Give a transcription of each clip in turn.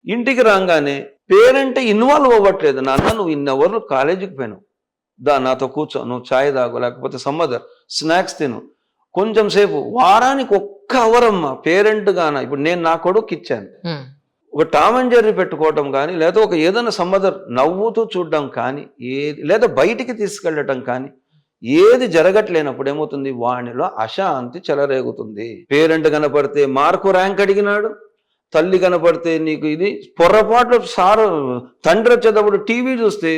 ఇంటికి రాగానే parent involve అవ్వట్లేదు. నాన్న నువ్వు ఇన్ని అవర్లు కాలేజీకి పోయినావు, నాతో కూర్చో, నువ్వు ఛాయ్ తాగు, లేకపోతే సమ్మదర్ స్నాక్స్ తిను, కొంచెం సేపు, వారానికి 1 అవర్ అమ్మ పేరెంట్ గాన. ఇప్పుడు నేను నా కొడుకు ఇచ్చాను, ఒక టామ్ అండ్ జెర్రీ పెట్టుకోవటం కానీ, లేదా ఒక ఏదైనా సమ్మదర్ నవ్వుతూ చూడడం కానీ, ఏది లేదా బయటికి తీసుకెళ్ళటం కానీ ఏది జరగట్లేనప్పుడు ఏమవుతుంది, వాణిలో అశాంతి చెలరేగుతుంది. పేరెంట్ కనపడితే మార్కు ర్యాంక్ అడిగినాడు, తల్లి కనపడితే నీకు ఇది పొరపాట్లు, సారు తండ్రి వచ్చేటప్పుడు టీవీ చూస్తే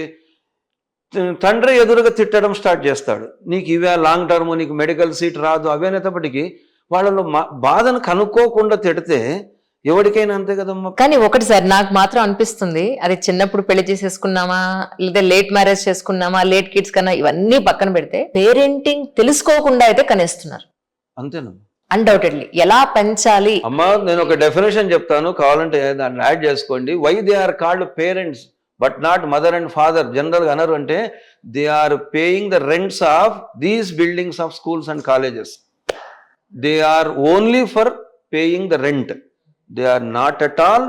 తండ్రి ఎదురుగా తిట్టడం స్టార్ట్ చేస్తాడు, నీకు ఇవే లాంగ్ టర్మ్, నీకు మెడికల్ సీట్ రాదు, అవేనేటప్పటికీ వాళ్ళలో బాధను కనుక్కోకుండా తిడితే ఎవరికైనా అంతే కదమ్మా. కానీ ఒకటి సార్, నాకు మాత్రం అనిపిస్తుంది, అది చిన్నప్పుడు పెళ్లి చేసేసుకున్నామా, లేదా లేట్ మ్యారేజ్ చేసుకున్నామా, లేట్ కిడ్స్ కన్నా ఇవన్నీ పక్కన పెడితే పేరెంటింగ్ తెలుసుకోకుండా అయితే కనేస్తున్నారు. అంతేనమ్మా, అన్డౌటెడ్లీ. ఎలా పెంచాలి అమ్మా, నేను ఒక డెఫినేషన్ చెప్తాను, కావాలంటే దాన్ని యాడ్ చేసుకోండి. Why they are called parents but not mother and father. General గా అనరు అంటే, they are paying the rents of these buildings of schools and colleges. They are only for paying the rent. They are not at all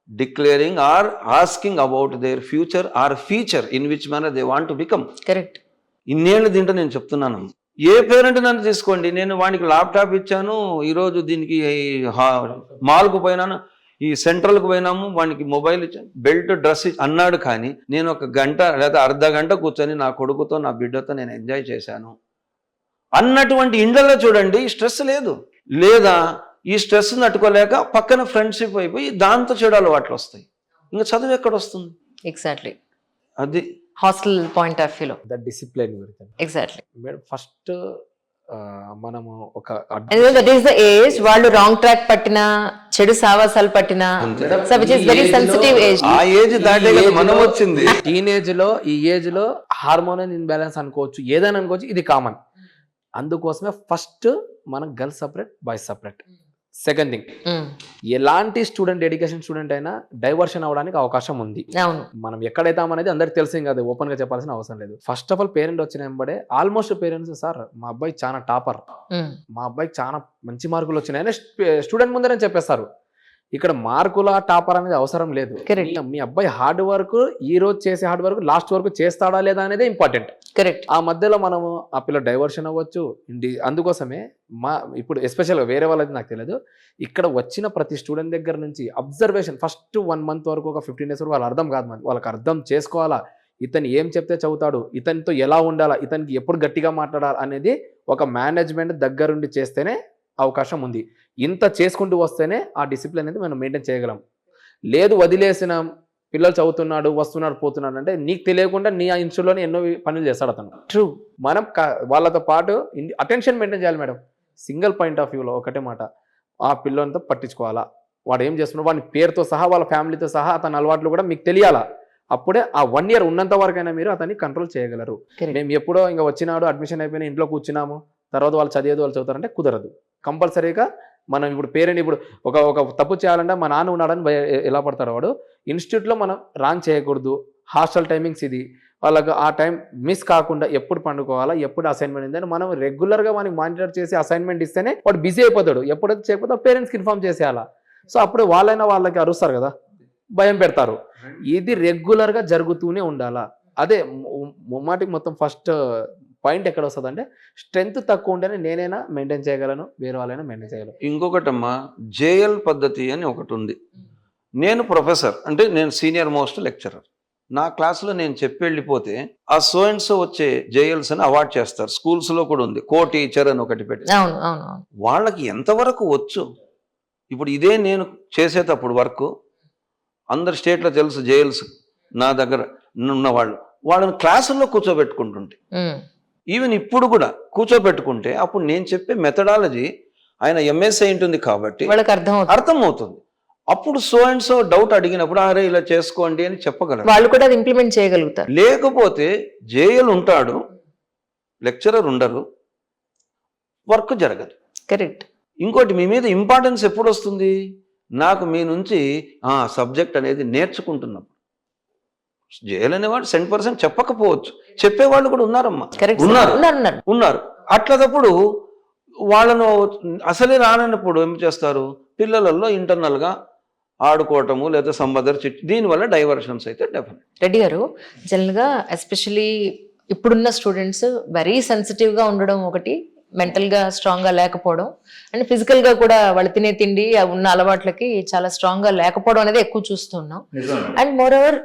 declaring or asking about their future or feature in which manner they want to become. Correct. ఇన్నేళ్ళు తింటే నేను చెప్తున్నాను, ఏ parent నన్ను తీసుకోండి, నేను వానికి laptop ఇచ్చాను, ఈరోజు దీనికి మాల్కు పోయినాను, ఈ సెంట్రల్కు పోయినాము, వానికి మొబైల్ ఇచ్చాను, బెల్ట్ డ్రెస్ అన్నాడు. కానీ నేను 1 గంట లేదా అర్ధ గంట కూర్చొని నా కొడుకుతో నా బిడ్డతో నేను ఎంజాయ్ చేశాను అన్నటువంటి ఇండ్లలో చూడండి స్ట్రెస్ లేదు. లేదా ఈ స్ట్రెస్ తట్టుకోలేక పక్కన ఫ్రెండ్షిప్ అయిపోయి దాంతో చెడు అలవాట్లు వస్తాయి. ఇంకా చదువు ఎక్కడ వస్తుంది? ఎగ్జాక్ట్లీ. అది హాస్టల్ పాయింట్ ఆఫ్ వ్యూలో డిసిప్లిన్ గురించి ఎగ్జాక్ట్లీ మేడం. ఫస్ట్ మనము ఒక దట్ ఈస్ ద ఏజ్ వాళ్ళు రాంగ్ ట్రాక్ పట్టినా, చెడు సావాసాలు పట్టినా, so which is very sensitive age. ఆ ఏజ్ దాటే కదా మనం వచ్చింది. ఈ ఏజ్ లో హార్మోనల్ ఇన్బ్యాలెన్స్ అనుకోవచ్చు, ఏదైనా అనుకోవచ్చు, ఇది కామన్. అందుకోసమే ఫస్ట్ మనం girls separate, boys separate. Second thing, ఎలాంటి స్టూడెంట్, ఎడ్యుకేషన్ స్టూడెంట్ అయినా డైవర్షన్ అవడానికి అవకాశం ఉంది. మనం ఎక్కడైతామనేది అందరికి తెలిసింది కదా, ఓపెన్ గా చెప్పాల్సిన అవసరం లేదు. ఫస్ట్ ఆఫ్ ఆల్ పేరెంట్ వచ్చిన వెంబడే ఆల్మోస్ట్ పేరెంట్స్, సార్ మా అబ్బాయి చాలా టాపర్, మా అబ్బాయికి చాలా మంచి మార్కులు వచ్చినాయని స్టూడెంట్ ముందరే చెప్పేస్తారు. ఇక్కడ మార్కుల టాపర్ అనేది అవసరం లేదు. మీ అబ్బాయి హార్డ్ వర్క్, ఈ రోజు చేసే హార్డ్ వర్క్ లాస్ట్ వరకు చేస్తాడా లేదా అనేది ఇంపార్టెంట్. కరెక్ట్. ఆ మధ్యలో మనము ఆ పిల్ల డైవర్షన్ అవ్వచ్చు. అందుకోసమే ఇప్పుడు ఎస్పెషల్గా వేరే వాళ్ళది నాకు తెలియదు, ఇక్కడ వచ్చిన ప్రతి స్టూడెంట్ దగ్గర నుంచి అబ్జర్వేషన్ ఫస్ట్ 1 month వరకు, ఒక 15 days వరకు వాళ్ళు అర్థం కాదు, వాళ్ళకి అర్థం చేసుకోవాలా, ఇతను ఏం చెప్తే చదువుతాడు, ఇతనితో ఎలా ఉండాలా, ఇతనికి ఎప్పుడు గట్టిగా మాట్లాడాలి అనేది ఒక మేనేజ్మెంట్ దగ్గరుండి చేస్తేనే అవకాశం ఉంది. ఇంత చేసుకుంటూ వస్తేనే ఆ డిసిప్లిన్ అనేది మనం మెయింటైన్ చేయగలం. లేదు వదిలేసిన పిల్లలు చదువుతున్నాడు, వస్తున్నాడు, పోతున్నాడు అంటే నీకు తెలియకుండా నీ ఇన్స్టిట్యూట్లోనే ఎన్నో పనులు చేస్తాడు అతను. ట్రూ. మనం వాళ్ళతో పాటు అటెన్షన్ మెయింటైన్ చేయాలి మేడం. సింగిల్ పాయింట్ ఆఫ్ వ్యూలో ఒకటే మాట, ఆ పిల్లలతో పట్టించుకోవాలా, వాడు ఏం చేస్తున్నాడు, వాడి పేరుతో సహా, వాళ్ళ ఫ్యామిలీతో సహా, అతని అలవాట్లు కూడా మీకు తెలియాలా. అప్పుడే ఆ 1 year ఉన్నంత వరకైనా మీరు అతన్ని కంట్రోల్ చేయగలరు. మేము ఎప్పుడో ఇంకా వచ్చినాడు, అడ్మిషన్ అయిపోయినా, ఇంట్లో కూర్చున్నాము, తర్వాత వాళ్ళు చదువుతారంటే కుదరదు. కంపల్సరీగా మనం ఇప్పుడు పేరెంట్ ఇప్పుడు ఒక తప్పు చేయాలంటే మా నాన్న ఉన్నాడని ఎలా పడతాడు వాడు. ఇన్స్టిట్యూట్లో మనం రాంగ్ చేయకూడదు. హాస్టల్ టైమింగ్స్ ఇది, వాళ్ళకి ఆ టైం మిస్ కాకుండా ఎప్పుడు పండుకోవాలా, ఎప్పుడు అసైన్మెంట్ ఉందని మనం రెగ్యులర్గా మనకి మానిటర్ చేసి అసైన్మెంట్ ఇస్తేనే వాడు బిజీ అయిపోతాడు. ఎప్పుడైతే చేయకపోతే పేరెంట్స్కి ఇన్ఫార్మ్ చేసేయాలా. సో అప్పుడు వాళ్ళకి అరుస్తారు కదా, భయం పెడతారు. ఇది రెగ్యులర్గా జరుగుతూనే ఉండాలా. అదే ముమ్మాటికి మొత్తం ఫస్ట్ పాయింట్ ఎక్కడ వస్తుంది అంటే, స్ట్రెంత్ తక్కువ ఉంటేనే నేనైనా మెయింటైన్ చేయగలను, వేరే వాళ్ళైనా మెయింటైన్ చేయగలను. ఇంకొకటమ్మా, జేఎల్ పద్ధతి అని ఒకటి ఉంది. నేను ప్రొఫెసర్ అంటే నేను సీనియర్ మోస్ట్ లెక్చరర్, నా క్లాసులో నేను చెప్పి వెళ్ళిపోతే ఆ సో అండ్ సో వచ్చే జేఎల్స్ అని అవార్డ్ చేస్తారు. స్కూల్స్ లో కూడా ఉంది, కో టీచర్ అని ఒకటి పెట్టి. వాళ్ళకి ఎంతవరకు వచ్చు? ఇప్పుడు ఇదే నేను చేసేటప్పుడు వర్క్ అందరు స్టేట్లో తెలుసు, జేఎల్స్ నా దగ్గర ఉన్న వాళ్ళని క్లాసుల్లో కూర్చోబెట్టుకుంటుంటే, ఈవెన్ ఇప్పుడు కూడా కూర్చోబెట్టుకుంటే అప్పుడు నేను చెప్పే మెథడాలజీ ఆయన ఎంఎస్ఐ ఉంటుంది కాబట్టి అర్థమవుతుంది. అప్పుడు సో అండ్ సో డౌట్ అడిగినప్పుడు అరే ఇలా చేసుకోండి అని చెప్పగలరు, వాళ్ళు కూడా ఇంప్లిమెంట్ చేయగలుగుతారు. లేకపోతే జేఎల్ ఉంటాడు, లెక్చరర్ ఉండరు, వర్క్ జరగదు. కరెక్ట్. ఇంకోటి, మీ మీద ఇంపార్టెన్స్ ఎప్పుడు వస్తుంది? నాకు మీ నుంచి సబ్జెక్ట్ అనేది నేర్చుకుంటున్నప్పుడు. జేఎల్ అనేవాడు 100% చెప్పకపోవచ్చు, చెప్పేవాళ్ళు కూడా ఉన్నారమ్మా, ఉన్నారు. అట్లప్పుడు వాళ్ళను అసలే రానప్పుడు ఏం చేస్తారు, పిల్లలలో ఇంటర్నల్గా ఆడుకోవటము లేదా సమ్ అదర్ దీనివల్ల డైవర్షన్స్ అయితే డెఫినెట్. రెడ్డి గారు, జనరల్ గా ఎస్పెషలీ ఇప్పుడున్న స్టూడెంట్స్ వెరీ సెన్సిటివ్ గా ఉండడం ఒకటి, మెంటల్ గా స్ట్రాంగ్ గా లేకపోవడం, అండ్ ఫిజికల్ గా కూడా వాళ్ళు తినే తిండి ఉన్న అలవాట్లకి చాలా స్ట్రాంగ్ గా లేకపోవడం అనేది ఎక్కువ చూస్తున్నాం. అండ్ మోర్ ఓవర్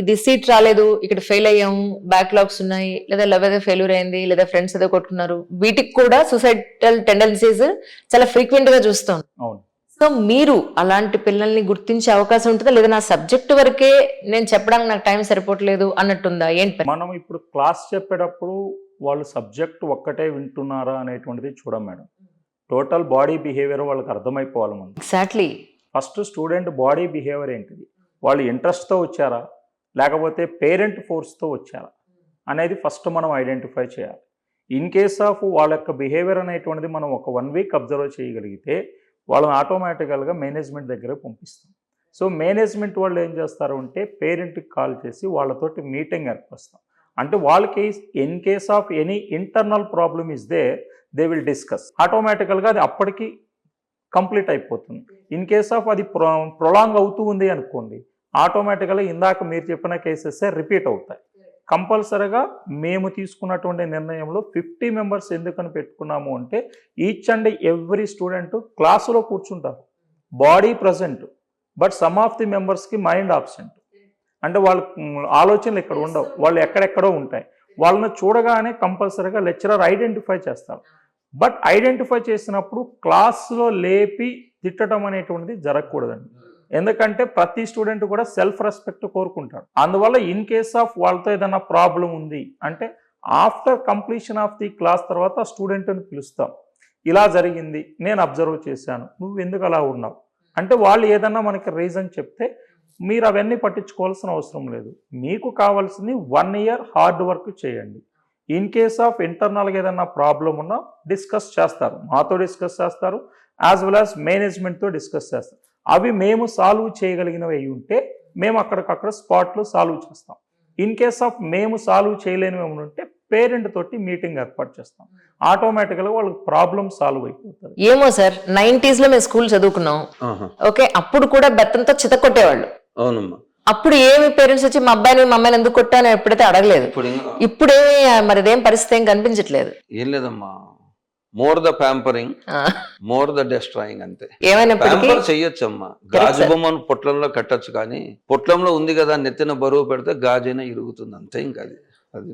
ఇది సీట్ రాలేదు, ఇక్కడ ఫెయిల్ అయ్యాము, బ్యాక్లాగ్స్ ఉన్నాయి, లేదా లేకపోతే ఫెయిల్యూర్ అయింది, లేదా ఫ్రెండ్స్ ఏదో కొట్టుకున్నారు, వీటికి కూడా సూసైడల్ టెండెన్సీస్ చాలా ఫ్రీక్వెంట్ గా చూస్తాం. అవును. సో మీరు అలాంటి పిల్లల్ని గుర్తించే అవకాశం ఉంటుందా, లేదా నా సబ్జెక్ట్ వరకే నేను చెప్పడానికి నాకు టైం సరిపోవట్లేదు అన్నట్టుందా, ఏంటి? మనం ఇప్పుడు క్లాస్ చెప్పేటప్పుడు వాళ్ళు సబ్జెక్ట్ ఒక్కటే వింటున్నారా అనేటువంటిది చూడం మేడం. టోటల్ బాడీ బిహేవియర్ వాళ్ళకి అర్థమైపోవాలి మనం. Exactly. First student body behaviour ఏంటిది, వాళ్ళు ఇంట్రెస్ట్తో వచ్చారా లేకపోతే పేరెంట్ ఫోర్స్తో వచ్చారా అనేది ఫస్ట్ మనం ఐడెంటిఫై చేయాలి. ఇన్ కేస్ ఆఫ్ వాళ్ళ యొక్క బిహేవియర్ అనేటువంటిది మనం ఒక 1 వీక్ అబ్జర్వ్ చేయగలిగితే వాళ్ళని ఆటోమేటికల్గా మేనేజ్మెంట్ దగ్గర పంపిస్తాం. సో మేనేజ్మెంట్ వాళ్ళు ఏం చేస్తారు అంటే పేరెంట్కి కాల్ చేసి వాళ్ళతోటి మీటింగ్ ఏర్పరుస్తాం. అంటే వాళ్ళకి in case of any internal problem is they will discuss. ఆటోమేటికల్గా అది అప్పటికి కంప్లీట్ అయిపోతుంది. ఇన్ కేస్ ఆఫ్ అది ప్రొలాంగ్ అవుతూ ఉంది అనుకోండి, ఆటోమేటికల్గా ఇందాక మీరు చెప్పిన కేసెస్ రిపీట్ అవుతాయి. కంపల్సరీగా మేము తీసుకున్నటువంటి నిర్ణయంలో 50 మెంబర్స్ ఎందుకని పెట్టుకున్నాము అంటే ఈచ్ అండ్ ఎవ్రీ స్టూడెంట్ క్లాసులో కూర్చుంటారు, body present, but some of the మెంబర్స్కి మైండ్ ఆబ్సెంట్. అంటే వాళ్ళ ఆలోచనలు ఇక్కడ ఉండవు, వాళ్ళు ఎక్కడెక్కడో ఉంటాయి. వాళ్ళని చూడగానే కంపల్సరీగా లెక్చరర్ ఐడెంటిఫై చేస్తారు. బట్ ఐడెంటిఫై చేసినప్పుడు క్లాస్లో లేపి తిట్టడం అనేటువంటిది జరగకూడదండి. ఎందుకంటే ప్రతి స్టూడెంట్ కూడా సెల్ఫ్ రెస్పెక్ట్ కోరుకుంటాడు. అందువల్ల ఇన్ కేస్ ఆఫ్ వాళ్ళతో ఏదైనా ప్రాబ్లం ఉంది అంటే after completion of the class తర్వాత స్టూడెంట్ని పిలుస్తాం. ఇలా జరిగింది, నేను అబ్జర్వ్ చేశాను, నువ్వు ఎందుకు అలా ఉన్నావు అంటే వాళ్ళు ఏదన్నా మనకి రీజన్ చెప్తే మీరు అవన్నీ పట్టించుకోవాల్సిన అవసరం లేదు. మీకు కావాల్సింది 1 ఇయర్ హార్డ్ వర్క్ చేయండి. ఇన్ కేస్ ఆఫ్ ఇంటర్నల్గా ఏదన్నా ప్రాబ్లం ఉన్నా డిస్కస్ చేస్తారు, మాతో డిస్కస్ చేస్తారు, యాజ్ వెల్ యాజ్ మేనేజ్మెంట్తో డిస్కస్ చేస్తారు. అవి మేము సాల్వ్ చేయగలిగినవి అయి ఉంటే మేము అక్కడికక్కడ స్పాట్లో సాల్వ్ చేస్తాం. ఇన్ కేస్ ఆఫ్ మేము సాల్వ్ చేయలేనివి ఏమైనా ఉంటే పేరెంట్ తోటి మీటింగ్ ఏర్పాటు చేస్తాం. ఆటోమేటిక్గా వాళ్ళకి ప్రాబ్లం సాల్వ్ అయిపోతుంది. ఏమో సార్, 90s లో మేము స్కూల్ చదువుకున్నాం, ఓకే, అప్పుడు కూడా బెత్తంతో చిత కొట్టేవాళ్ళు. అవునమ్మా. అప్పుడు ఏమి పేరెంట్స్ వచ్చి మా అబ్బాయిని మా అమ్మాయిని ఎందుకు కొట్టాను ఎప్పుడైతే అడగలేదు. ఇప్పుడేమి మరి అదేం పరిస్థితి ఏం కనిపించట్లేదు. ఏం లేదమ్మా, more the pampering more the destroying, అంతే. ఏమైనప్పటికీ ప్యాంపర్ చెయ్యొచ్చమ్మా, గాజు బొమ్మను పొట్లంలో కట్టొచ్చు, కానీ పొట్లంలో ఉంది కదా నెత్తిన బరువు పెడితే గాజైనా ఇరుగుతుంది, అంతే. ఇంకా అది